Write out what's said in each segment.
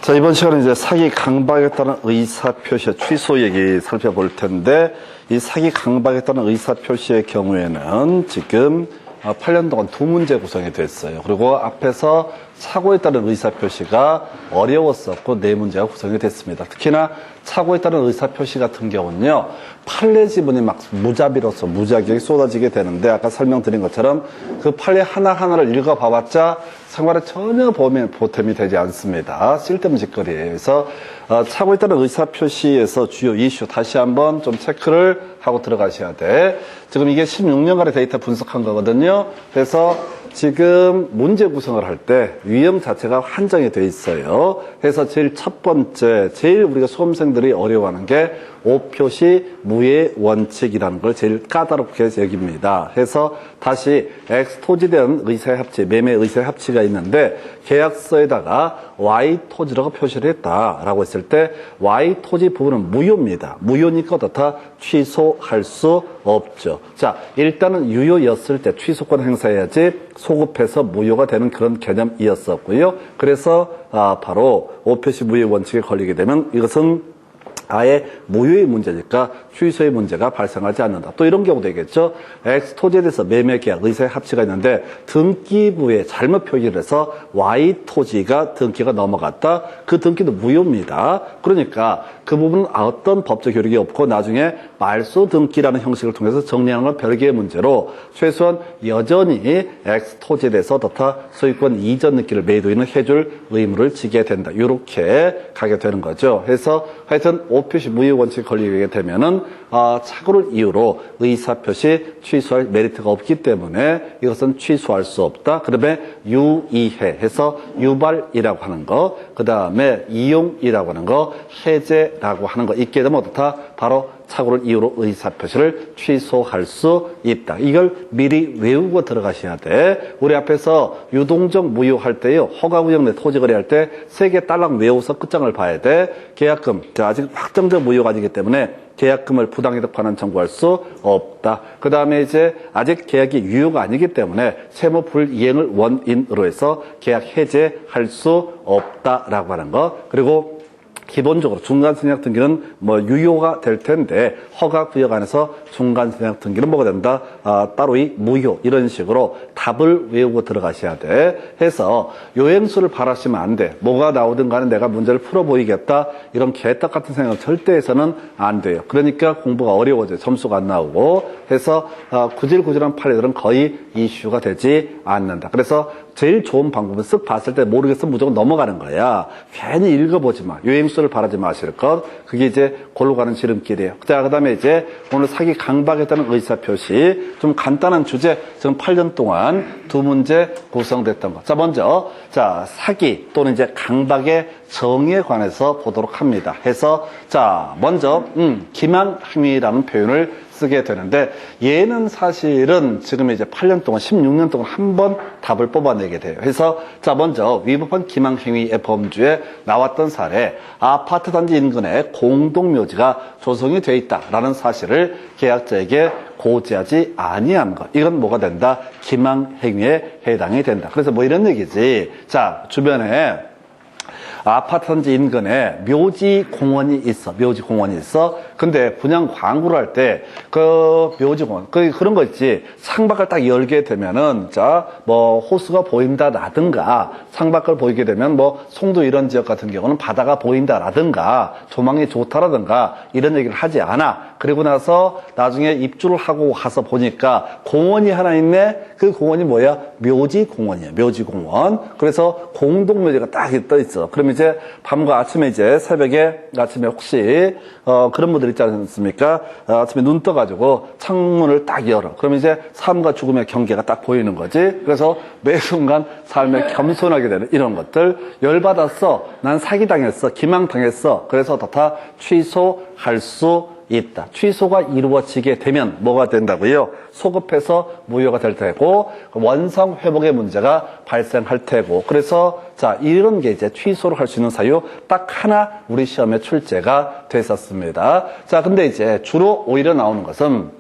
자, 이번 시간에 이제 사기 강박에 따른 의사표시 취소 얘기 살펴볼 텐데, 이 사기 강박에 따른 의사표시의 경우에는 지금 8년 동안 두 문제 구성이 됐어요. 그리고 앞에서 착오에 따른 의사표시가 어려웠었고 네 문제가 구성이 됐습니다. 특히나 착오에 따른 의사표시 같은 경우는요, 판례 지문이 막 무자비로서 무작위하게 쏟아지게 되는데, 아까 설명드린 것처럼 그 판례 하나하나를 읽어봐봤자 생활에 전혀 보탬이 되지 않습니다. 쓸데없는 짓거리예요. 그래서 착오에 따른 의사표시에서 주요 이슈 다시 한번 좀 체크를 하고 들어가셔야 돼. 지금 이게 16년간의 데이터 분석한 거거든요. 그래서 지금 문제 구성을 할 때 유형 자체가 한정이 돼 있어요. 그래서 제일 첫 번째, 제일 우리가 수험생들이 어려워하는 게 오표시 무예 원칙이라는 걸 제일 까다롭게 여깁니다. 그래서 다시 X토지에 대한 의사의 합치, 매매 의사의 합치가 있는데 계약서에다가 Y토지라고 표시를 했다라고 했을 때 Y토지 부분은 무효입니다. 무효니까 어떻다? 취소할 수 없죠. 자, 일단은 유효였을 때 취소권 행사해야지 소급해서 무효가 되는 그런 개념이었었고요. 그래서 바로 오표시 무효 원칙에 걸리게 되면 이것은 아예 무효의 문제니까 취소의 문제가 발생하지 않는다. 또 이런 경우도 있겠죠. X토지에 대해서 매매계약, 의사의 합치가 있는데 등기부에 잘못 표기를 해서 Y토지가 등기가 넘어갔다. 그 등기도 무효입니다. 그러니까 그 부분은 어떤 법적 효력이 없고 나중에 말소 등기라는 형식을 통해서 정리하는 건 별개의 문제로 최소한 여전히 X토지에 대해서 어떻다 소유권 이전 등기를 매도인은 해줄 의무를 지게 된다. 이렇게 가게 되는 거죠. 그래서 하여튼 오표시 무효 원칙에 걸리게 되면은 착오를 이유로 의사표시 취소할 메리트가 없기 때문에 이것은 취소할 수 없다. 그다음에 유이해 해서 유발이라고 하는 거, 그 다음에 이용이라고 하는 거, 해제라고 하는 거 있게 되면 어떻다? 바로 착오를 이유로 의사표시를 취소할 수 있다. 이걸 미리 외우고 들어가셔야 돼. 우리 앞에서 유동적 무효할 때요, 허가구역 내 토지거래 할 때 세 개 딸랑 외워서 끝장을 봐야 돼. 계약금, 아직 확정된 무효가 아니기 때문에 계약금을 부당이득 반환 청구할 수 없다. 그 다음에 이제 아직 계약이 유효가 아니기 때문에 채무 불이행을 원인으로 해서 계약 해제할 수 없다라고 하는 거. 그리고 기본적으로 중간선약 등기는 유효가 될 텐데 허가 구역 안에서 중간선약 등기는 뭐가 된다? 따로이 무효. 이런 식으로 답을 외우고 들어가셔야 돼. 해서 요행수를 바라시면 안 돼. 뭐가 나오든 간에 내가 문제를 풀어 보이겠다. 이런 개떡 같은 생각 절대 해서는 안 돼요. 그러니까 공부가 어려워져요. 점수가 안 나오고. 해서 구질구질한 판례들은 거의 이슈가 되지 않는다. 그래서 제일 좋은 방법은 쓱 봤을 때 모르겠으면 무조건 넘어가는 거야. 괜히 읽어보지 마. 요행수를 바라지 마실 것. 그게 이제 골로 가는 지름길이에요. 자, 그 다음에 이제 오늘 사기 강박에 따른 의사표시. 좀 간단한 주제. 지금 8년 동안 두 문제 구성됐던 것. 자, 먼저, 사기 또는 이제 강박의 정의에 관해서 보도록 합니다. 해서, 먼저, 기망행위라는 표현을 쓰게 되는데, 얘는 사실은 지금 이제 8년 동안, 16년 동안 한 번 답을 뽑아내게 돼요. 그래서, 먼저, 위법한 기망행위의 범주에 나왔던 사례, 아파트 단지 인근에 공동묘지가 조성이 돼 있다라는 사실을 계약자에게 고지하지 아니한 것. 이건 뭐가 된다? 기망행위에 해당이 된다. 그래서 뭐 이런 얘기지. 주변에 아파트 단지 인근에 묘지 공원이 있어. 근데 분양 광고를 할 때 그 묘지 공원, 그런 거 있지. 창밖을 딱 열게 되면은 호수가 보인다라든가, 창밖을 보이게 되면 송도 이런 지역 같은 경우는 바다가 보인다라든가, 조망이 좋다라든가 이런 얘기를 하지 않아. 그리고 나서 나중에 입주를 하고 와서 보니까 공원이 하나 있네. 그 공원이 뭐야? 묘지 공원이야. 묘지 공원. 그래서 공동묘지가 딱 떠 있어. 그러면 이제 밤과 아침에 이제 새벽에 아침에 혹시 그런 분들 있지 않습니까? 아침에 눈 떠가지고 창문을 딱 열어. 그러면 이제 삶과 죽음의 경계가 딱 보이는 거지. 그래서 매 순간 삶에 겸손하게 되는 이런 것들. 열받았어. 난 사기당했어. 기망당했어. 그래서 다 취소할 수 있다. 취소가 이루어지게 되면 뭐가 된다고요? 소급해서 무효가 될 테고 원상 회복의 문제가 발생할 테고. 그래서 이런 게 이제 취소를 할 수 있는 사유 딱 하나 우리 시험에 출제가 됐었습니다. 근데 이제 주로 오히려 나오는 것은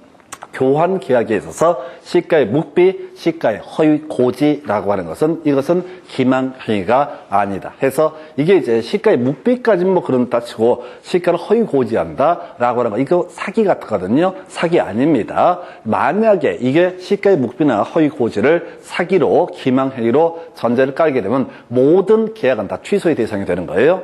교환 계약에 있어서 시가의 묵비, 시가의 허위 고지라고 하는 것은 이것은 기망행위가 아니다. 해서 이게 이제 시가의 묵비까지는 뭐 그런다 치고 시가를 허위 고지한다라고 하는 거 이거 사기 같거든요. 사기 아닙니다. 만약에 이게 시가의 묵비나 허위 고지를 사기로 기망행위로 전제를 깔게 되면 모든 계약은 다 취소의 대상이 되는 거예요.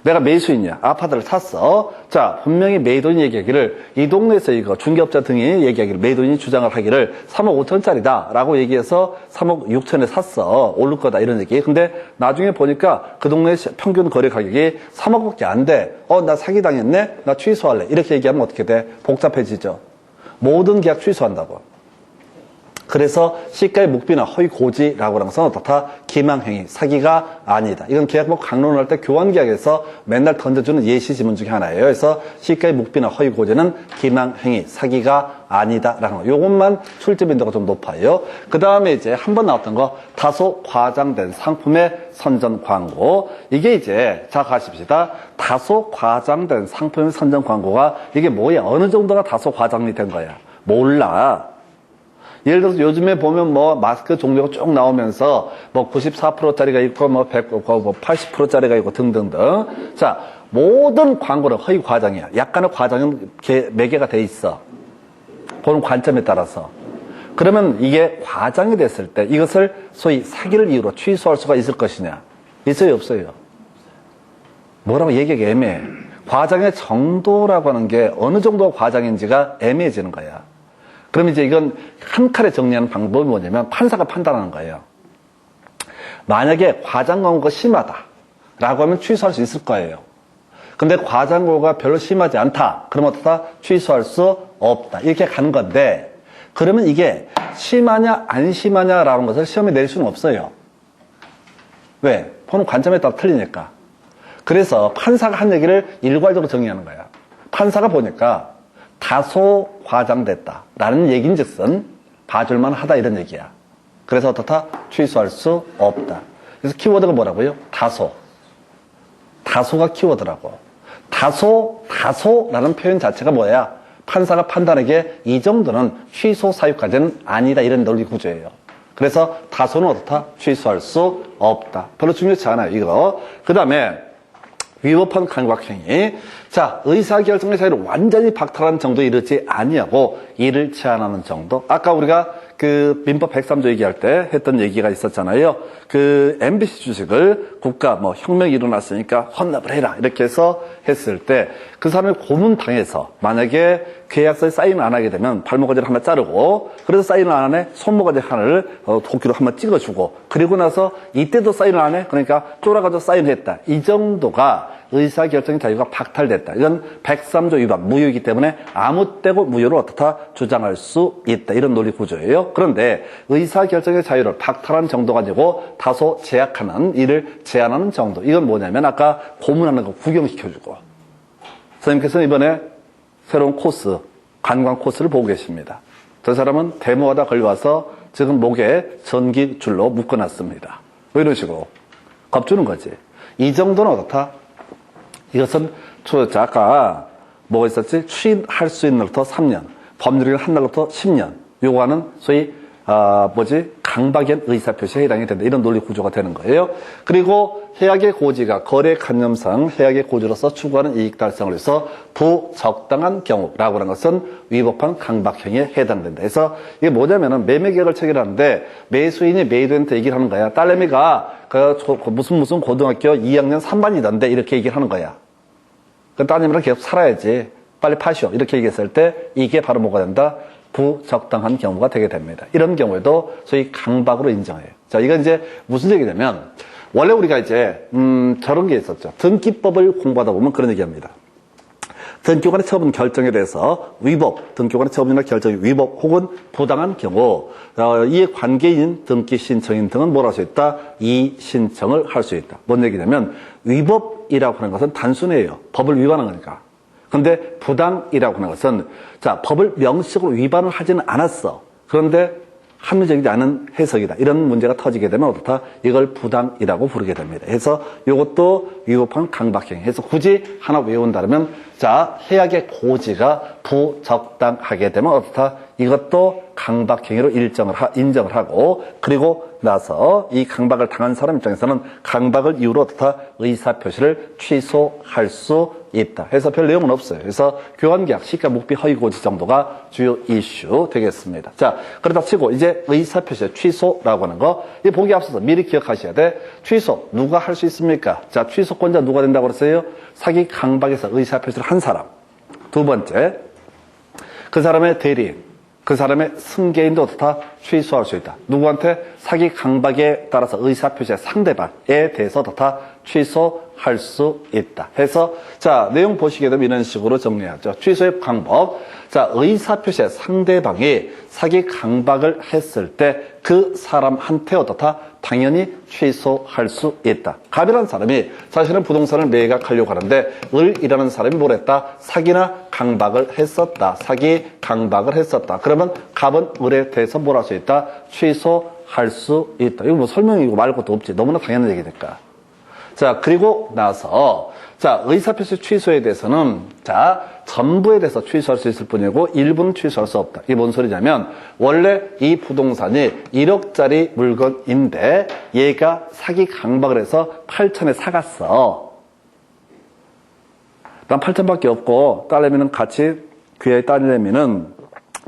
내가 매수인이야. 아파트를 샀어. 자, 분명히 매도인 얘기하기를 이 동네에서 이거 중개업자 등이 얘기하기를 매도인이 주장을 하기를 3억 5천짜리다 라고 얘기해서 3억 6천에 샀어. 오를 거다 이런 얘기. 근데 나중에 보니까 그 동네 평균 거래 가격이 3억밖에 안 돼. 나 사기당했네? 나 취소할래. 이렇게 얘기하면 어떻게 돼? 복잡해지죠. 모든 계약 취소한다고. 그래서 시가의 묵비나 허위 고지라고 하는 것은 어떻다? 기망행위, 사기가 아니다. 이건 계약법 강론을 할 때 교환계약에서 맨날 던져주는 예시 지문 중에 하나예요. 그래서 시가의 묵비나 허위 고지는 기망행위, 사기가 아니다라는 거. 요것만 출제 빈도가 좀 높아요. 그 다음에 이제 한 번 나왔던 거 다소 과장된 상품의 선전 광고. 이게 이제 자 가십시다. 다소 과장된 상품의 선전 광고가 이게 뭐야? 어느 정도가 다소 과장이 된 거야? 몰라. 예를 들어서 요즘에 보면 뭐 마스크 종류가 쭉 나오면서 뭐 94%짜리가 있고 뭐 80%짜리가 있고 등등등. 자, 모든 광고는 허위 과장이야. 약간의 과장은 매개가 돼 있어. 보는 관점에 따라서. 그러면 이게 과장이 됐을 때 이것을 소위 사기를 이유로 취소할 수가 있을 것이냐? 있어요, 없어요? 뭐라고 얘기하기 애매해. 과장의 정도라고 하는 게 어느 정도가 과장인지가 애매해지는 거야. 그럼 이제 이건 한 칼에 정리하는 방법이 뭐냐면 판사가 판단하는 거예요. 만약에 과장 광고가 심하다라고 하면 취소할 수 있을 거예요. 근데 과장 광고가 별로 심하지 않다. 그러면 어떻다? 취소할 수 없다. 이렇게 가는 건데 그러면 이게 심하냐 안 심하냐라는 것을 시험에 낼 수는 없어요. 왜? 보는 관점에 따라 틀리니까. 그래서 판사가 한 얘기를 일괄적으로 정리하는 거야. 판사가 보니까 다소 과장됐다라는 얘기인즉슨 봐줄만 하다 이런 얘기야. 그래서 어떻다? 취소할 수 없다. 그래서 키워드가 뭐라고요? 다소. 다소가 키워드라고. 다소라는 표현 자체가 뭐야? 판사가 판단하기에 이 정도는 취소 사유까지는 아니다 이런 논리 구조예요. 그래서 다소는 어떻다? 취소할 수 없다. 별로 중요치 않아요 이거. 그 다음에 위법한 강박행위. 자, 의사결정의 자유를 완전히 박탈하는 정도에 이르지 아니하고 이를 제한하는 정도. 아까 우리가 그 민법 103조 얘기할 때 했던 얘기가 있었잖아요. 그 MBC 주식을 국가 뭐 혁명이 일어났으니까 헌납을 해라 이렇게 해서 했을 때 그 사람이 고문당해서 만약에 계약서에 사인을 안 하게 되면 발목까지를 하나 자르고 그래서 사인을 안 하네 손모가지 하나를 도끼로 한번 찍어주고 그리고 나서 이때도 사인을 안 해 그러니까 쫄아가지고 사인했다. 이 정도가 의사결정의 자유가 박탈됐다. 이건 103조 위반 무효이기 때문에 아무 때고 무효를 어떻다 주장할 수 있다. 이런 논리 구조예요. 그런데 의사결정의 자유를 박탈한 정도가 아니고 다소 제약하는 이를 제한하는 정도. 이건 뭐냐면 아까 고문하는 거 구경시켜주고 선생님께서는 이번에 새로운 코스 관광 코스를 보고 계십니다. 저 사람은 데모하다 걸려와서 지금 목에 전기줄로 묶어놨습니다. 뭐 이런 식으로 겁주는 거지. 이 정도는 어떻다? 이것은 아까 뭐가 있었지? 추인할 수 있는 날부터 3년, 법률이 한 날부터 10년. 요거는 소위 강박연 의사표시에 해당이 된다. 이런 논리 구조가 되는 거예요. 그리고 해약의 고지가 거래 관념상 해약의 고지로서 추구하는 이익 달성을 위해서 부적당한 경우라고 하는 것은 위법한 강박행위에 해당된다. 그래서 이게 뭐냐면은 매매 계약을 체결하는데 매수인이 매도인한테 얘기를 하는 거야. 딸내미가 무슨 고등학교 2학년 3반이던데 이렇게 얘기를 하는 거야. 그 따님이랑 계속 살아야지. 빨리 파시오. 이렇게 얘기했을 때 이게 바로 뭐가 된다? 부적당한 경우가 되게 됩니다. 이런 경우에도 소위 강박으로 인정해요. 자, 이건 이제 무슨 얘기냐면 원래 우리가 이제 저런 게 있었죠. 등기법을 공부하다 보면 그런 얘기합니다. 등기관의 처분 결정에 대해서 위법, 등기관의 처분이나 결정이 위법 혹은 부당한 경우 이에 관계인 등기 신청인 등은 뭘 할 수 있다? 이의신청을 할 수 있다. 뭔 얘기냐면 위법이라고 하는 것은 단순해요. 법을 위반한 거니까. 근데 부당이라고 하는 것은 자 법을 명시적으로 위반을 하지는 않았어. 그런데 합리적이지 않은 해석이다. 이런 문제가 터지게 되면 어떻다? 이걸 부당이라고 부르게 됩니다. 그래서 이것도 위법한 강박행. 해서 굳이 하나 외운다면, 자, 해악의 고지가 부적당하게 되면 어떻다? 이것도 강박행위로 인정을 하고, 그리고 나서 이 강박을 당한 사람 입장에서는 강박을 이유로 어떻다? 의사표시를 취소할 수 있다. 해서 별 내용은 없어요. 그래서 교환계약, 시가, 묵비, 허위, 고지 정도가 주요 이슈 되겠습니다. 자, 그러다 치고 이제 의사표시 취소라고 하는 거, 이 보기 앞서서 미리 기억하셔야 돼. 취소 누가 할 수 있습니까? 자, 취소권자 누가 된다고 그랬어요? 사기 강박에서 의사표시를 한 사람. 두 번째, 그 사람의 대리인, 그 사람의 승계인도 어떻다? 취소할 수 있다. 누구한테? 사기 강박에 따라서 의사표시의 상대방에 대해서 어떻다? 취소할 수 있다. 해서, 자, 내용 보시게 되면 이런 식으로 정리하죠. 취소의 방법. 자, 의사표시의 상대방이 사기 강박을 했을 때 그 사람한테 어떻다? 당연히 취소할 수 있다. 갑이라는 사람이 자신은 부동산을 매각하려고 하는데 을이라는 사람이 뭘 했다? 사기나 강박을 했었다. 사기 강박을 했었다. 그러면 갑은 을에 대해서 뭘 할 수 있다? 취소할 수 있다. 이거 뭐 설명이고 말할 것도 없지. 너무나 당연한 얘기니까. 자, 그리고 나서, 자, 의사표시 취소에 대해서는, 자, 전부에 대해서 취소할 수 있을 뿐이고, 일부는 취소할 수 없다. 이게 뭔 소리냐면, 원래 이 부동산이 1억짜리 물건인데, 얘가 사기 강박을 해서 8천에 사갔어. 난 8천밖에 없고, 딸내미는 같이, 귀에 딸내미는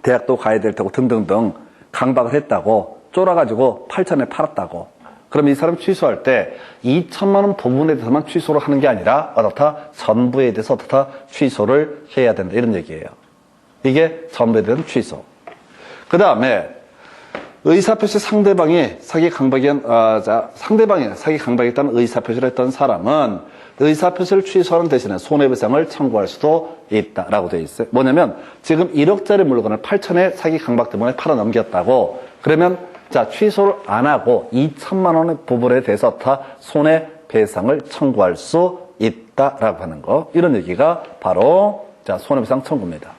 대학도 가야 될 테고, 등등등 강박을 했다고, 쫄아가지고 8천에 팔았다고. 그럼 이 사람 취소할 때 2천만 원 부분에 대해서만 취소를 하는 게 아니라 어떻다? 전부에 대해서 어떻다? 취소를 해야 된다. 이런 얘기예요. 이게 전부에 대한 취소. 그 다음에 의사표시 상대방이 사기 상대방이 사기 강박했다는 의사표시를 했던 사람은 의사표시를 취소하는 대신에 손해배상을 청구할 수도 있다라고 되어 있어요. 뭐냐면 지금 1억짜리 물건을 8천에 사기 강박 때문에 팔아 넘겼다고. 그러면 자, 취소를 안 하고 2천만 원의 부분에 대해서 다 손해배상을 청구할 수 있다라고 하는 거. 이런 얘기가 바로 자, 손해배상 청구입니다.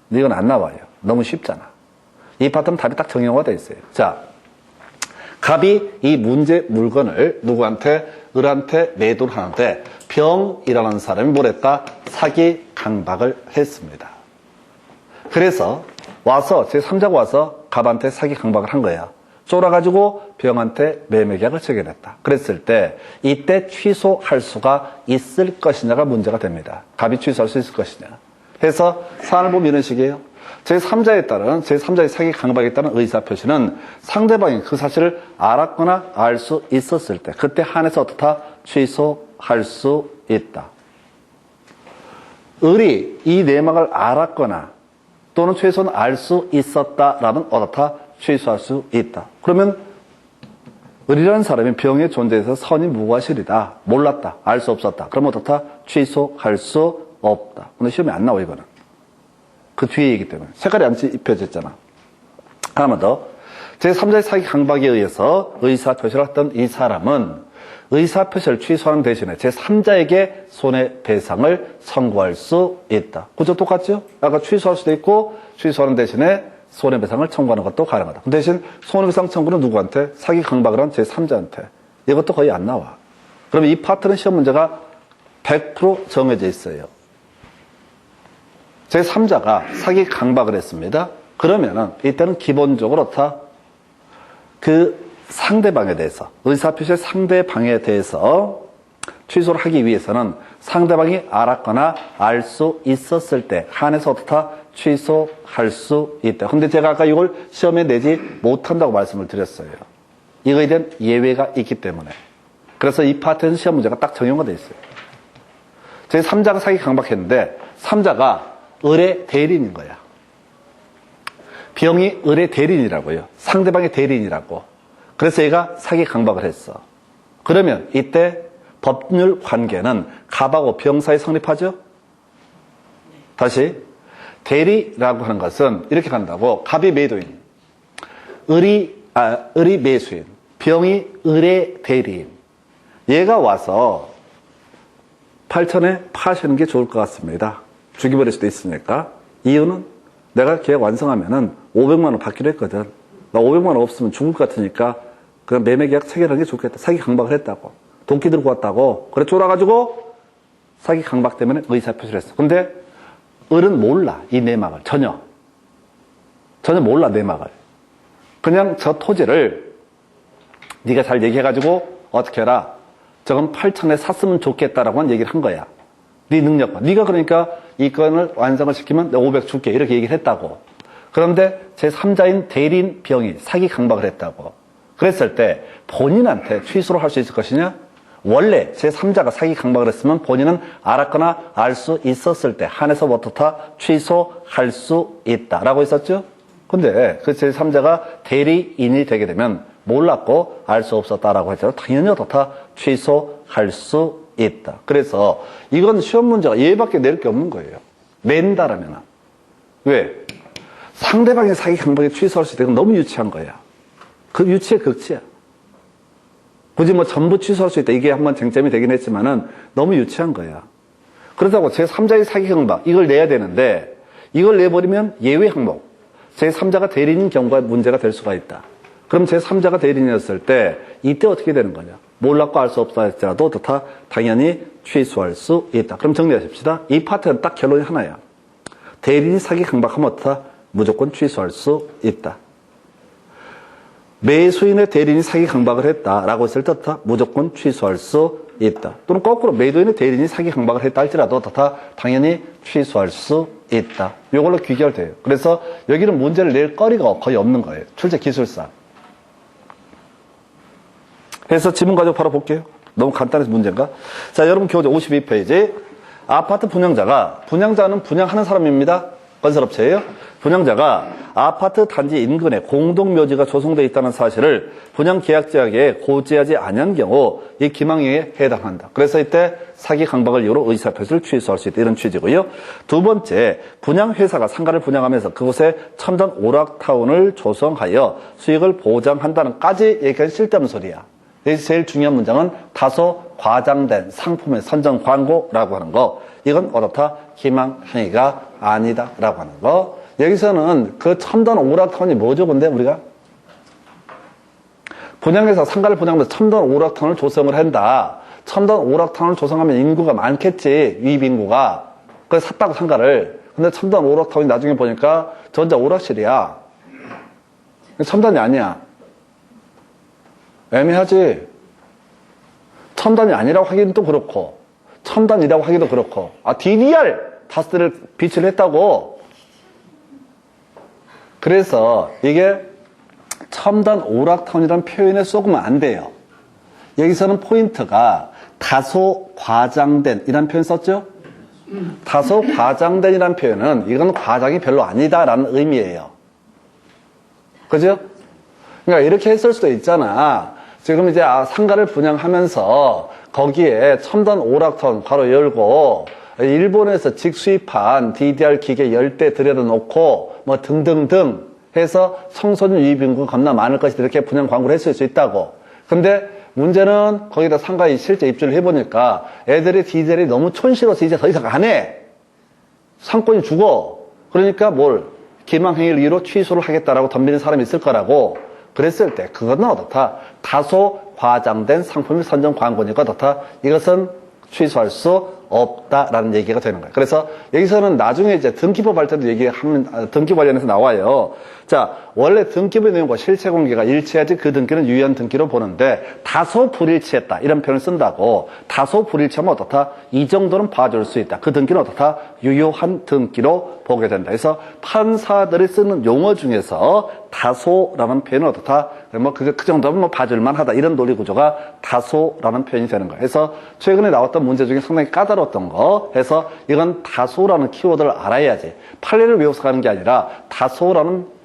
근데 이건 안 나와요. 너무 쉽잖아. 이 파트는 답이 딱 정형화가 되어 있어요. 자, 갑이 이 문제 물건을 누구한테? 을한테 매도를 하는데 병이라는 사람이 뭘 했다? 사기 강박을 했습니다. 그래서 와서 제3자가 와서 갑한테 사기 강박을 한 거야. 쫄아가지고 병한테 매매계약을 체결했다. 그랬을 때 이때 취소할 수가 있을 것이냐가 문제가 됩니다. 갑이 취소할 수 있을 것이냐. 해서 사안을 보면 이런 식이에요. 제3자에 따른 제3자의 사기 강박에 따른 의사표시는 상대방이 그 사실을 알았거나 알 수 있었을 때 그때 한해서 어떻다? 취소할 수 있다. 을이 이 내막을 알았거나 또는 최소한 알 수 있었다라면 어떻다? 취소할 수 있다. 그러면 을이라는 사람이 병의 존재에서 선이 무과실이다. 몰랐다. 알 수 없었다. 그러면 어떻다? 취소할 수 없다. 근데 시험에 안 나와 이거는. 그 뒤에 있기 때문에. 색깔이 안 입혀졌잖아. 하나만 더. 제3자의 사기 강박에 의해서 의사표시를 했던 이 사람은 의사표시를 취소하는 대신에 제3자에게 손해배상을 청구할 수 있다. 그죠? 똑같죠? 아까 취소할 수도 있고 취소하는 대신에 손해배상을 청구하는 것도 가능하다. 그 대신 손해배상 청구는 누구한테? 사기 강박을 한 제3자한테. 이것도 거의 안 나와. 그러면 이 파트는 시험 문제가 100% 정해져 있어요. 제3자가 사기 강박을 했습니다. 그러면은 이때는 기본적으로 그 상대방에 대해서 의사표시의 상대방에 대해서 취소를 하기 위해서는 상대방이 알았거나 알 수 있었을 때 한해서 어떻다? 취소할 수 있다. 근데 제가 아까 이걸 시험에 내지 못한다고 말씀을 드렸어요. 이거에 대한 예외가 있기 때문에. 그래서 이 파트에서 시험 문제가 딱 정형화 되어 있어요. 제3자가 사기 강박했는데 3자가 을의 대리인인 거야. 병이 을의 대리인이라고요. 상대방의 대리인이라고. 그래서 얘가 사기 강박을 했어. 그러면 이때 법률 관계는 갑하고 병 사이 성립하죠? 다시 대리라고 하는 것은 이렇게 간다고. 갑이 매도인, 을이 매수인, 병이 을의 대리인. 얘가 와서 8천에 파시는 게 좋을 것 같습니다. 죽여버릴 수도 있으니까. 이유는 내가 계약 완성하면은 500만 원 받기로 했거든. 나 500만 원 없으면 죽을 것 같으니까 그냥 매매계약 체결하는 게 좋겠다. 사기 강박을 했다고. 동기 들고 왔다고. 그래 쫄아가지고 사기 강박 때문에 의사표시를 했어. 근데 을은 몰라. 이 내막을. 전혀 몰라 내막을. 그냥 저 토지를 네가 잘 얘기해가지고 어떻게 해라. 저건 8천에 샀으면 좋겠다라고 한 얘기를 한 거야. 네 능력과. 네가 그러니까 이 건을 완성을 시키면 내가 500 줄게 이렇게 얘기를 했다고. 그런데 제3자인 대리인 B형이 사기 강박을 했다고. 그랬을 때 본인한테 취소를 할 수 있을 것이냐? 원래 제3자가 사기 강박을 했으면 본인은 알았거나 알 수 있었을 때 한해서부터 취소할 수 있다라고 했었죠? 근데 그 제3자가 대리인이 되게 되면 몰랐고 알 수 없었다라고 했잖아요. 당연히 어떻다 취소할 수 있다. 그래서 이건 시험 문제가 얘밖에 낼 게 없는 거예요. 낸다라면. 왜? 상대방의 사기 강박에 취소할 수 있다. 이건 너무 유치한 거야. 그 유치의 극치야. 굳이 뭐 전부 취소할 수 있다. 이게 한번 쟁점이 되긴 했지만은 너무 유치한 거야. 그렇다고 제3자의 사기 강박 이걸 내야 되는데 이걸 내버리면 예외 항목. 제3자가 대리인인 경우가 문제가 될 수가 있다. 그럼 제3자가 대리인이었을 때 이때 어떻게 되는 거냐? 몰랐고 알 수 없다 할지라도 다 당연히 취소할 수 있다. 그럼 정리하십시다. 이 파트는 딱 결론이 하나야. 대리인이 사기 강박하면 어떻다? 무조건 취소할 수 있다. 매수인의 대리인이 사기 강박을 했다라고 했을 때 어떻다? 무조건 취소할 수 있다. 또는 거꾸로 매도인의 대리인이 사기 강박을 했다 할지라도 어떻다? 당연히 취소할 수 있다. 이걸로 귀결돼요. 그래서 여기는 문제를 낼 거리가 거의 없는 거예요. 출제 기술상. 그래서 지문 가지고 바로 볼게요. 너무 간단해서 문제인가? 자, 여러분 교재 52페이지. 아파트 분양자는 분양하는 사람입니다. 건설업체예요. 분양자가 아파트 단지 인근에 공동묘지가 조성되어 있다는 사실을 분양계약제약에 고지하지 않은 경우 이 기망행위에 해당한다. 그래서 이때 사기 강박을 이유로 의사표시를 취소할 수 있다. 이런 취지고요. 두 번째, 분양회사가 상가를 분양하면서 그곳에 첨단 오락타운을 조성하여 수익을 보장한다는까지 얘기가 쓸데없는 소리야. 여기서 제일 중요한 문장은 다소 과장된 상품의 선전 광고라고 하는 거. 이건 어떻다? 기망행위가 아니다라고 하는 거. 여기서는 그 첨단 오락타운이 뭐죠? 근데 우리가 분양해서 상가를 분양하면서 첨단 오락타운을 조성을 한다. 첨단 오락타운을 조성하면 인구가 많겠지. 유입 인구가. 그래서 샀다고 상가를. 근데 첨단 오락타운이 나중에 보니까 전자 오락실이야. 첨단이 아니야. 애매하지. 첨단이 아니라고 하기는 또 그렇고 첨단이라고 하기도 그렇고 DDR 다스를 비치를 했다고. 그래서 이게 첨단 오락타운이라는 표현에 쏘으면 안 돼요. 여기서는 포인트가 다소 과장된 이란 표현 썼죠? 다소 과장된 이란 표현은 이건 과장이 별로 아니다라는 의미예요. 그죠? 그러니까 이렇게 했을 수도 있잖아. 지금 이제 상가를 분양하면서 거기에 첨단 오락타운 괄호 열고 일본에서 직수입한 DDR 기계 10대 들여놓고 뭐 등등등 해서 청소년 유입 인구가 겁나 많을 것이다. 이렇게 분양 광고를 했을 수 있다고. 근데 문제는 거기다 상가에 실제 입주를 해보니까 애들의 DDR이 너무 촌스러워서 이제 더 이상 안 해. 상권이 죽어. 그러니까 기망행위를 이유로 취소를 하겠다라고 덤비는 사람이 있을 거라고. 그랬을 때 그거는 어떻다? 다소 과장된 상품의 선전 광고니까 어떻다? 이것은 취소할 수 없다라는 얘기가 되는 거예요. 그래서 여기서는 나중에 이제 등기법 할 때도 얘기하면 등기 관련해서 나와요. 자, 원래 등기부의 내용과 실체 관계가 일치해야지 그 등기는 유효한 등기로 보는데 다소 불일치했다 이런 표현을 쓴다고. 다소 불일치하면 어떻다? 이 정도는 봐줄 수 있다. 그 등기는 어떻다? 유효한 등기로 보게 된다. 그래서 판사들이 쓰는 용어 중에서 다소라는 표현은 어떻다? 그 정도면 봐줄만 하다. 이런 논리 구조가 다소라는 표현이 되는 거예요. 그래서 최근에 나왔던 문제 중에 상당히 까다로웠던 거 해서 이건 다소라는 키워드를 알아야지. 판례를 외워서 가는 게 아니라 다소라는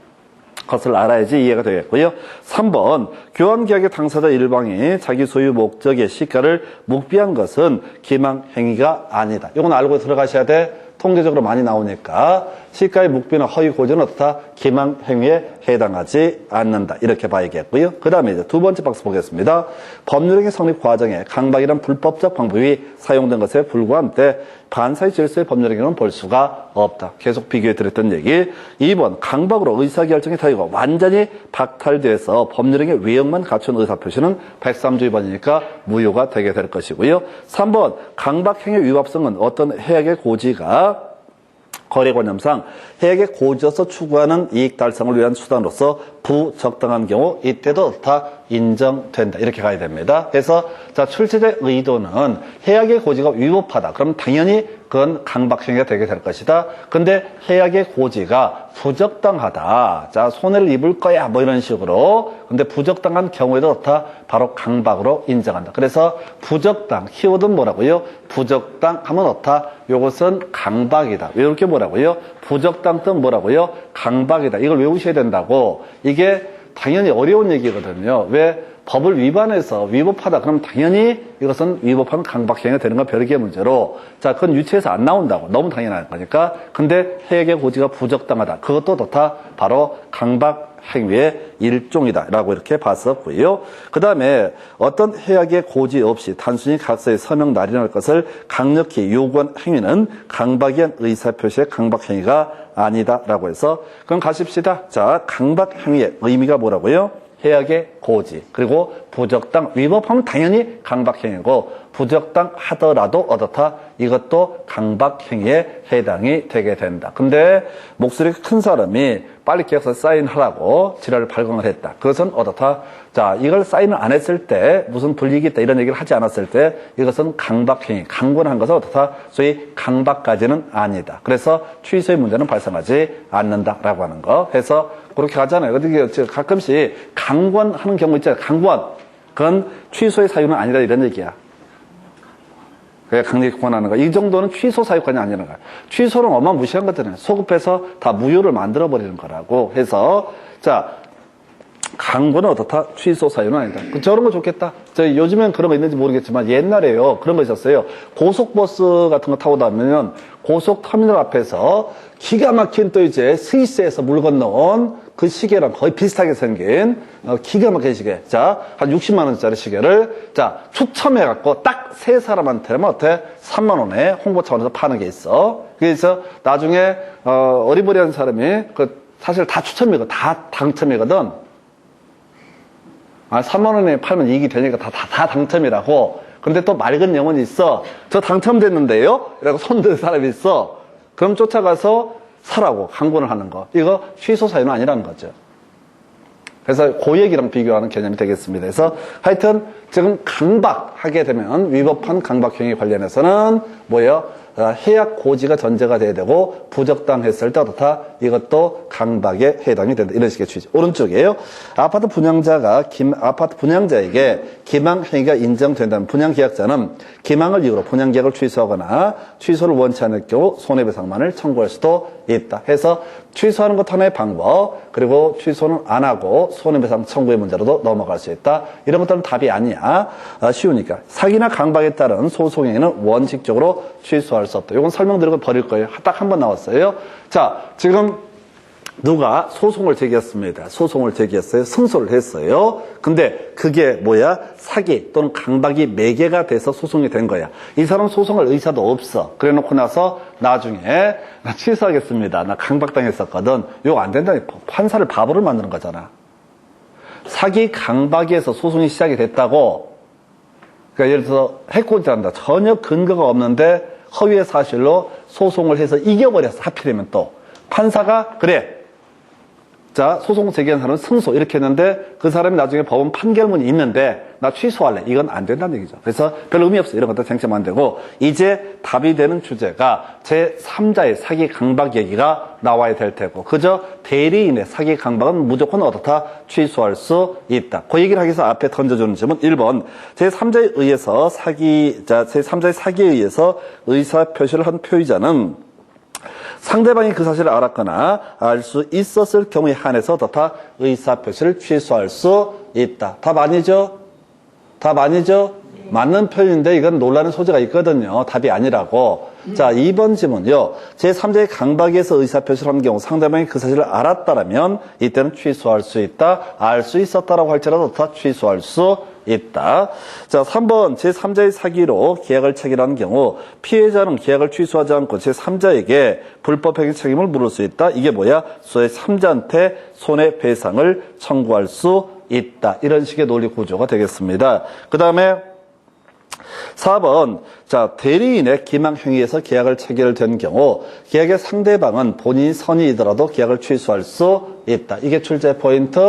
것을 알아야지 이해가 되겠고요. 3번, 교환계약의 당사자 일방이 자기 소유 목적의 시가를 묵비한 것은 기망행위가 아니다. 이건 알고 들어가셔야 돼. 통계적으로 많이 나오니까. 시가의 묵비나 허위 고지는 어떻다? 기망 행위에 해당하지 않는다. 이렇게 봐야겠고요. 그 다음에 이제 두 번째 박스 보겠습니다. 법률행위 성립 과정에 강박이란 불법적 방법이 사용된 것에 불과한 때 반사의 질서의 법률행위는 볼 수가 없다. 계속 비교해 드렸던 얘기. 2번 강박으로 의사결정의 자유가 완전히 박탈돼서 법률행위 외형만 갖춘 의사표시는 103조 위반이니까 무효가 되게 될 것이고요. 3번 강박행위 위법성은 어떤 해악의 고지가 거래관념상 해악의 고지에서 추구하는 이익 달성을 위한 수단으로서 부적당한 경우 이때도 다 인정된다. 이렇게 가야 됩니다. 그래서 자 출제자의 의도는 해악의 고지가 위법하다. 그럼 당연히 그건 강박행위가 되게 될 것이다. 근데 해악의 고지가 부적당하다. 자 손해를 입을 거야. 뭐 이런 식으로. 근데 부적당한 경우에도 다 바로 강박으로 인정한다. 그래서 부적당 키워드는 뭐라고요? 부적당 하면 어떻다? 요것은 강박이다. 이렇게 뭐라고요? 부적당 뜻 뭐라고요? 강박이다. 이걸 외우셔야 된다고. 이게 당연히 어려운 얘기거든요. 왜? 법을 위반해서 위법하다. 그럼 당연히 이것은 위법한 강박행위가 되는 건 별개의 문제로. 자, 그건 유치해서 안 나온다고. 너무 당연한 거니까. 근데 해악의 고지가 부적당하다. 그것도 다 바로 강박행위의 일종이다. 라고 이렇게 봤었고요. 그 다음에 어떤 해악의 고지 없이 단순히 각서에 서명 날인할 것을 강력히 요구한 행위는 강박에 의한 의사표시의 강박행위가 아니다. 라고 해서 그럼 가십시다. 자, 강박행위의 의미가 뭐라고요? 해악의 고지 그리고 부적당 위법하면 당연히 강박행위고 부적당 하더라도 어떻다? 이것도 강박행위에 해당이 되게 된다. 근데 목소리가 큰 사람이 빨리 계약서 사인하라고 지랄을 발광을 했다. 그것은 어떻다? 자, 이걸 사인을 안 했을 때 무슨 불이익이 있다 이런 얘기를 하지 않았을 때 이것은 강박행위, 강권한 것은 어떻다? 소위 강박까지는 아니다. 그래서 취소의 문제는 발생하지 않는다라고 하는 거. 해서 그렇게 가잖아요. 어떻게 가끔씩 강권하는 경우 있잖아요. 강권. 그건 취소의 사유는 아니다 이런 얘기야. 그게 강력히 권하는 거. 이 정도는 취소 사유권이 아니라는 거야. 취소는 어마무시한 것들은 소급해서 다 무효를 만들어버리는 거라고 해서 자 강권은 어떻다? 취소 사유는 아니다. 저런 거 좋겠다. 요즘엔 그런 거 있는지 모르겠지만 옛날에요. 그런 거 있었어요. 고속버스 같은 거 타고 다니면 고속터미널 앞에서 기가 막힌 또 이제 스위스에서 물 건너온 그 시계랑 거의 비슷하게 생긴 기가 막힌 시계. 자, 한 60만 원짜리 시계를 자 추첨해갖고 딱 세 사람한테만 어때? 3만 원에 홍보 차원에서 파는 게 있어. 그래서 나중에 어리버리한 사람이 그 사실 다 추첨이고 다 당첨이거든. 3만 원에 팔면 이익이 되니까 다 당첨이라고. 근데 또 맑은 영혼이 있어. 저 당첨됐는데요? 이라고 손드는 사람이 있어. 그럼 쫓아가서 사라고 강권을 하는 거. 이거 취소 사유는 아니라는 거죠. 그래서 고액이랑 비교하는 개념이 되겠습니다. 그래서 하여튼 지금 강박하게 되면 위법한 강박행위 관련해서는 뭐예요? 해악 고지가 전제가 돼야 되고 부적당했을 때 어떻다? 이것도 강박에 해당이 된다. 이런 식의 취지. 오른쪽이에요. 아파트 분양자에게 기망 행위가 인정된다면 분양계약자는 기망을 이유로 분양계약을 취소하거나 취소를 원치 않을 경우 손해배상만을 청구할 수도 있다. 해서 취소하는 것 하나의 방법 그리고 취소는 안 하고 손해배상 청구의 문제로도 넘어갈 수 있다. 이런 것들은 답이 아니야. 쉬우니까. 사기나 강박에 따른 소송행위는 원칙적으로 취소할 수 없다. 이건 설명드리고 버릴 거예요. 딱 한 번 나왔어요. 자, 지금 누가 소송을 제기했습니다. 소송을 제기했어요. 승소를 했어요. 근데 그게 뭐야? 사기 또는 강박이 매개가 돼서 소송이 된 거야. 이 사람 소송할 의사도 없어. 그래 놓고 나서 나중에 나 취소하겠습니다. 나 강박당했었거든. 이거 안 된다. 판사를 바보를 만드는 거잖아. 사기 강박에서 소송이 시작이 됐다고. 그러니까 예를 들어서 해코지한다. 전혀 근거가 없는데 허위의 사실로 소송을 해서 이겨버렸어. 하필이면 또. 판사가 그래. 자, 소송 제기한 사람은 승소 이렇게 했는데 그 사람이 나중에 법원 판결문이 있는데 나 취소할래. 이건 안 된다는 얘기죠. 그래서 별 의미 없어. 이런 것도 쟁점 안 되고 이제 답이 되는 주제가 제3자의 사기 강박 얘기가 나와야 될 테고 그저 대리인의 사기 강박은 무조건 어떻다? 취소할 수 있다. 그 얘기를 하기 위해서 앞에 던져주는 질문 1번 제3자에 의해서 제3자의 사기에 의해서 의사표시를 한 표의자는 상대방이 그 사실을 알았거나 알 수 있었을 경우에 한해서 어떻다? 의사표시를 취소할 수 있다. 답 아니죠? 답 아니죠? 맞는 표현인데 이건 논란의 소지가 있거든요. 답이 아니라고. 자, 2번 지문요. 제3자의 강박에서 의사표시를 한 경우 상대방이 그 사실을 알았다라면 이때는 취소할 수 있다. 알 수 있었다라고 할지라도 다 취소할 수 있다. 자, 3번 제3자의 사기로 계약을 체결한 경우 피해자는 계약을 취소하지 않고 제3자에게 불법행위 책임을 물을 수 있다. 이게 뭐야? 소의 3자한테 손해배상을 청구할 수 있다. 이런 식의 논리 구조가 되겠습니다. 그 다음에 4번, 자, 대리인의 기망행위에서 계약을 체결된 경우 계약의 상대방은 본인이 선의이더라도 계약을 취소할 수 있다. 이게 출제 포인트.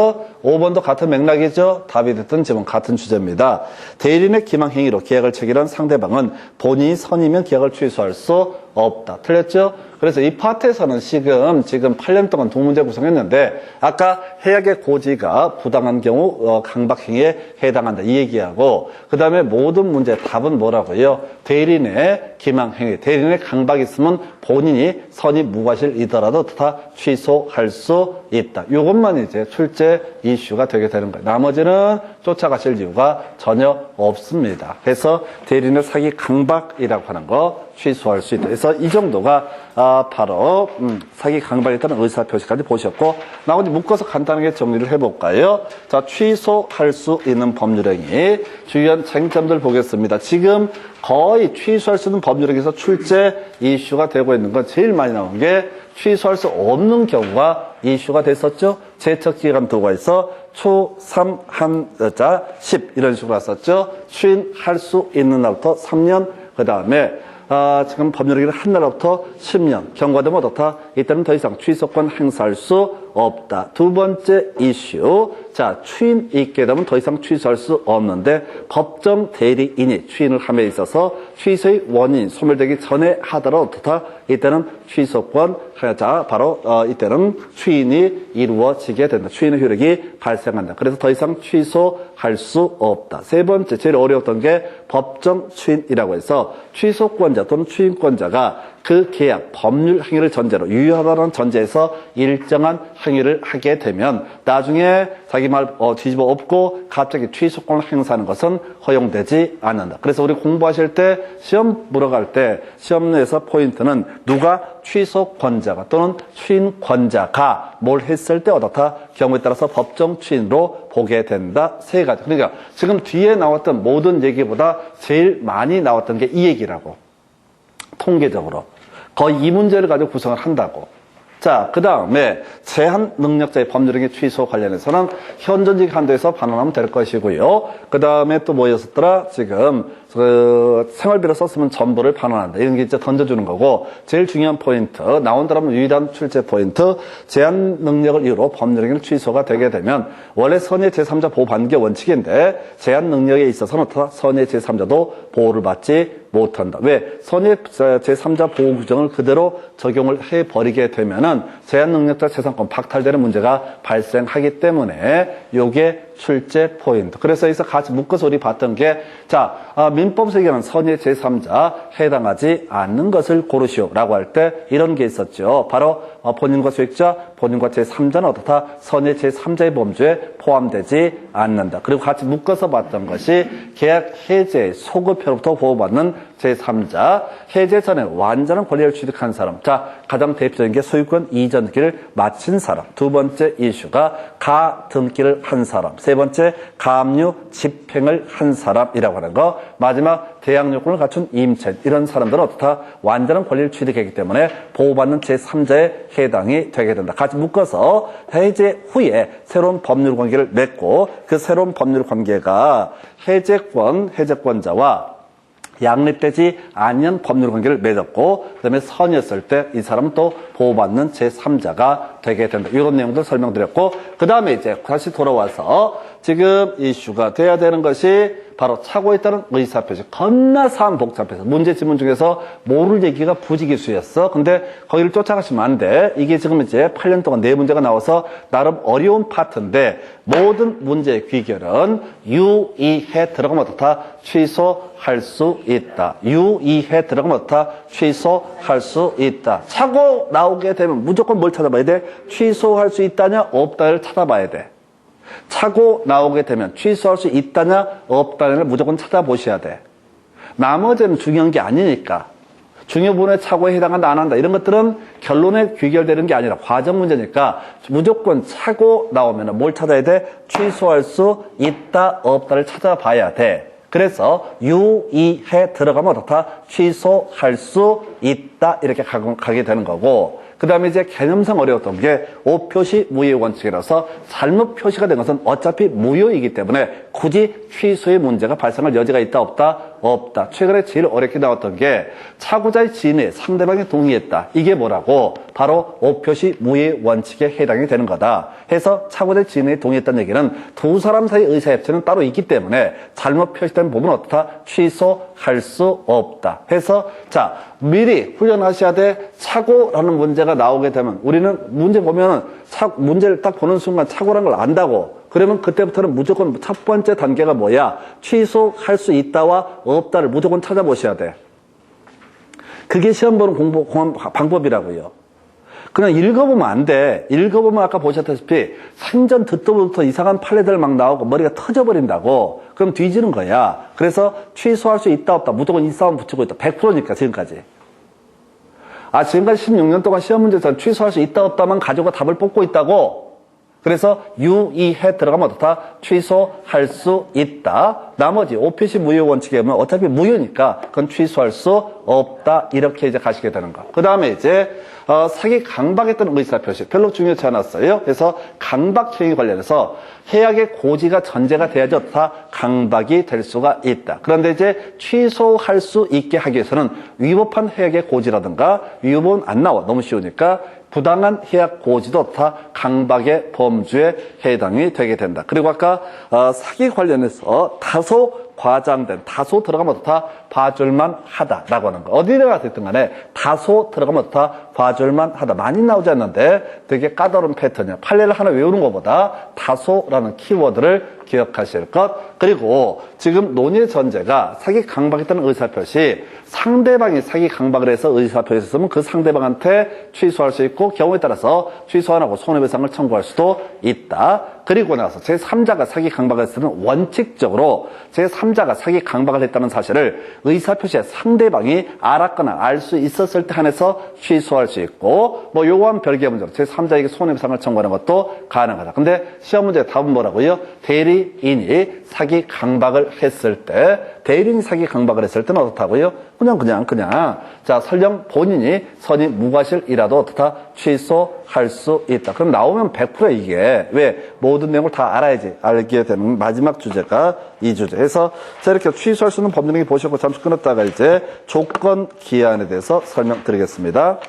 5번도 같은 맥락이죠. 답이 됐든 지금 같은 주제입니다. 대리인의 기망행위로 계약을 체결한 상대방은 본인이 선의면 계약을 취소할 수 없다. 틀렸죠? 그래서 이 파트에서는 지금 8년 동안 두 문제 구성했는데 아까 해약의 고지가 부당한 경우 강박행위에 해당한다. 이 얘기하고 그 다음에 모든 문제 답은 뭐라고요? 대리인의 기망행위, 대리인의 강박이 있으면 본인이 선의 무과실이더라도 다 취소할 수 있다. 이것만 이제 출제 이슈가 되게 되는 거예요. 나머지는 쫓아가실 이유가 전혀 없습니다. 그래서 대리인의 사기 강박이라고 하는 거 취소할 수 있다. 그래서 이 정도가 바로 사기 강박에 따른 의사표시까지 보셨고 나머지 묶어서 간단하게 정리를 해볼까요? 자, 취소할 수 있는 법률행위 주요한 쟁점들 보겠습니다. 지금 거의 취소할 수 있는 법률행위에서 출제 이슈가 되고 있는 건 제일 많이 나온 게 취소할 수 없는 경우가 이슈가 됐었죠. 제척기간 두고 있어 초, 3, 한, 자, 10 이런 식으로 왔었죠. 추인할 수 있는 날부터 3년 그 다음에 지금 법률행위를 한 날부터 10년 경과되면 어떻다? 이때는 더 이상 취소권 행사할 수 없다. 두 번째 이슈. 자, 추인 있게 되면 더 이상 취소할 수 없는데 법정 대리인이 추인을 함에 있어서 취소의 원인 소멸되기 전에 하더라도 어떻다? 이때는 취소권, 자, 바로 이때는 추인이 이루어지게 된다. 추인의 효력이 발생한다. 그래서 더 이상 취소할 수 없다. 세 번째, 제일 어려웠던 게 법정 추인이라고 해서 취소권자 또는 추인권자가 그 계약, 법률 행위를 전제로 유효하다는 전제에서 일정한 행위를 하게 되면 나중에 자기 말 뒤집어 엎고 갑자기 취소권을 행사하는 것은 허용되지 않는다. 그래서 우리 공부하실 때 시험 물어갈 때 시험 내에서 포인트는 누가 취소권자가 또는 추인권자가 뭘 했을 때 어떻다? 경우에 따라서 법정 추인으로 보게 된다. 세 가지. 그러니까 지금 뒤에 나왔던 모든 얘기보다 제일 많이 나왔던 게 이 얘기라고. 통계적으로. 거의 이 문제를 가지고 구성을 한다고. 자, 그 다음에 제한 능력자의 법률행위 취소 관련해서는 현존직 한도에서 반환하면 될 것이고요. 그 다음에 또 뭐였었더라? 지금 생활비로 썼으면 전부를 반환한다. 이런 게 이제 던져주는 거고 제일 중요한 포인트 나온다면 유일한 출제 포인트 제한 능력을 이유로 법률행위를 취소가 되게 되면 원래 선의 제3자 보호받는 게 원칙인데 제한 능력에 있어서는 선의 제3자도 보호를 받지 못한다. 왜? 선의 제3자 보호 규정을 그대로 적용을 해버리게 되면은 제한 능력자 재산권 박탈되는 문제가 발생하기 때문에 요게 출제 포인트. 그래서 여기서 같이 묶어서 우리 봤던 게, 자, 민법에서 얘기하는 선의 제3자 해당하지 않는 것을 고르시오라고 할 때 이런 게 있었죠. 바로 본인과 수익자, 본인과 제3자는 어떻다? 선의 제3자의 범주에 포함되지 않는다. 그리고 같이 묶어서 봤던 것이 계약 해제 소급표로부터 보호받는 제3자, 해제 전에 완전한 권리를 취득한 사람. 자, 가장 대표적인 게 소유권 이전기를 마친 사람. 두 번째 이슈가 가등기를 한 사람. 세 번째, 가압류 집행을 한 사람이라고 하는 거. 마지막, 대항 요건을 갖춘 임차인. 이런 사람들은 어떻다? 완전한 권리를 취득했기 때문에 보호받는 제3자에 해당이 되게 된다. 같이 묶어서 해제 후에 새로운 법률 관계를 맺고 그 새로운 법률 관계가 해제권자와 양립되지 않는 법률 관계를 맺었고 그다음에 선이었을 때 이 사람은 또 보호받는 제3자가 되게 된다. 이런 내용들 설명드렸고 그 다음에 이제 다시 돌아와서 지금 이슈가 돼야 되는 것이 바로 차고에 따른 의사표시. 겁나 사안 복잡해서 문제 지문 중에서 모를 얘기가 부지기수였어. 근데 거기를 쫓아가시면 안 돼. 이게 지금 이제 8년 동안 4문제가 나와서 나름 어려운 파트인데 모든 문제의 귀결은 유의해 들어가면 어떻다? 취소할 수 있다. 유의해 들어가면 어떻다? 취소할 수 있다. 차고 나오게 되면 무조건 뭘 찾아봐야 돼? 취소할 수 있다냐 없다를 찾아봐야 돼. 차고 나오게 되면 취소할 수 있다냐 없다냐를 무조건 찾아보셔야 돼. 나머지는 중요한 게 아니니까. 중요분의 차고에 해당한다 안 한다 이런 것들은 결론에 귀결되는 게 아니라 과정 문제니까 무조건 차고 나오면 뭘 찾아야 돼? 취소할 수 있다 없다를 찾아봐야 돼. 그래서 유의해 들어가면 어떻다? 취소할 수 있다 이렇게 가게 되는 거고, 그 다음에 이제 개념상 어려웠던 게 오표시 무효의 원칙이라서 잘못 표시가 된 것은 어차피 무효이기 때문에 굳이 취소의 문제가 발생할 여지가 있다 없다? 없다. 최근에 제일 어렵게 나왔던 게 차고자의 진위 상대방이 동의했다. 이게 뭐라고? 바로 오표시 무효의 원칙에 해당이 되는 거다. 해서 차고자의 진위에 동의했다는 얘기는 두 사람 사이 의사협체는 따로 있기 때문에 잘못 표시된 부분은 어떻다? 취소할 수 없다. 해서 자 미리 훈련하셔야 돼. 차고라는 문제가 나오게 되면 우리는 문제 보면 문제를 딱 보는 순간 차고라는 걸 안다고. 그러면 그때부터는 무조건 첫 번째 단계가 뭐야? 취소할 수 있다와 없다를 무조건 찾아보셔야 돼. 그게 시험 보는 방법이라고요. 그냥 읽어보면 안 돼. 읽어보면 아까 보셨다시피 생전 듣도 보부터 이상한 판례들 막 나오고 머리가 터져버린다고. 그럼 뒤지는 거야. 그래서 취소할 수 있다 없다 무조건 이 싸움 붙이고 있다. 100%니까 지금까지. 지금까지 16년 동안 시험 문제에서 취소할 수 있다 없다만 가지고 답을 뽑고 있다고. 그래서 유의해 들어가면 어떻다? 취소할 수 있다. 나머지 오표시 무효 원칙에 보면 어차피 무효니까 그건 취소할 수 없다. 이렇게 이제 가시게 되는 거. 그 다음에 이제 사기 강박했던 의사표시 별로 중요치 않았어요. 그래서 강박행위 관련해서 해악의 고지가 전제가 돼야지 어떻다? 강박이 될 수가 있다. 그런데 이제 취소할 수 있게 하기 위해서는 위법한 해악의 고지라든가 위법은 안 나와. 너무 쉬우니까 부당한 해악 고지도 다 강박의 범주에 해당이 되게 된다. 그리고 아까 사기 관련해서 다소 과장된, 다소 들어가면 어떻다? 봐줄만 하다라고 하는 거. 어디다가 됐든 간에 다소 들어가면 어떻다? 봐줄만 하다. 많이 나오지 않는데 되게 까다로운 패턴이야. 판례를 하나 외우는 것보다 다소라는 키워드를 기억하실 것. 그리고 지금 논의의 전제가 사기 강박했다는 의사표시, 상대방이 사기 강박을 해서 의사표시했으면 그 상대방한테 취소할 수 있고 경우에 따라서 취소 안 하고 손해배상을 청구할 수도 있다. 그리고 나서 제3자가 사기 강박을 했을 때는 원칙적으로 제3자가 사기 강박을 했다는 사실을 의사표시에 상대방이 알았거나 알 수 있었을 때 한해서 취소할 수 있고, 뭐 요거와는 별개의 문제로 제3자에게 손해배상을 청구하는 것도 가능하다. 근데 시험 문제 답은 뭐라고요? 대리인이 사기 강박을 했을 때, 대리인이 사기 강박을 했을 때는 어떻다고요? 그냥. 자, 설령 본인이 선의 무과실이라도 어떻다? 취소할 수 있다. 그럼 나오면 100% 이게. 왜? 모든 내용을 다 알아야지. 알게 되는 마지막 주제가 이 주제에서 자, 이렇게 취소할 수 있는 법률행위 보시고 잠시 끊었다가 이제 조건 기한에 대해서 설명드리겠습니다.